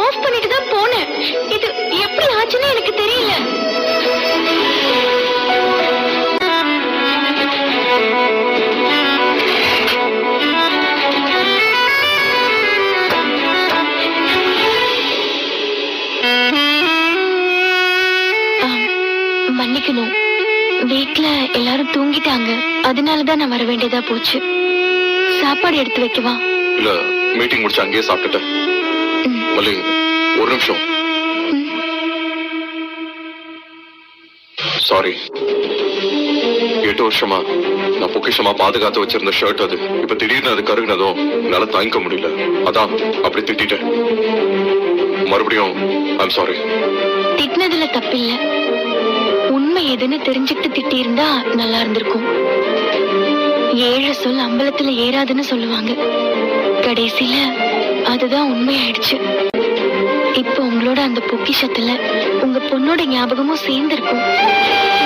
Of பண்ணிட்டு தான் போனேன். இது எப்படி ஆச்சுன்னு எனக்கு தெரியல. மன்னிக்கணும், வீட்ல எல்லாரும் தூங்கிட்டாங்க. அதனாலதான் நான் வர வேண்டியதா போச்சு. சாப்பாடு எடுத்து வைக்கவா? இல்ல, மீட்டிங் முடிச்சு அங்கேயே சாப்பிட்டுட்டேன். மல்லி, ஒரு நிமிஷம். சாரி. 8 வருஷமா நான் பொக்கிஷமா பாதுகாத்து வச்சிருந்த ஷர்ட் அது. இப்ப திடீர்னு அது கருகினதும் என்னால தாங்கிக்க முடியல. அதான் அப்படி திட்டிட்டேன். மறுபடியும் ஐம் சாரி. திட்டினதுல தப்பில்ல. உண்மை எதுன்னு தெரிஞ்சுக்கிட்டு திட்டி இருந்தா நல்லா இருந்திருக்கும். 7 சொல் அம்பலத்துல ஏறாதுன்னு சொல்லுவாங்க. கடைசியில அதுதான் உண்மையாயிடுச்சு. இப்ப உங்களோட அந்த பொக்கிஷத்துல உங்க பொண்ணோட ஞாபகமும் சேர்ந்திருக்கும்.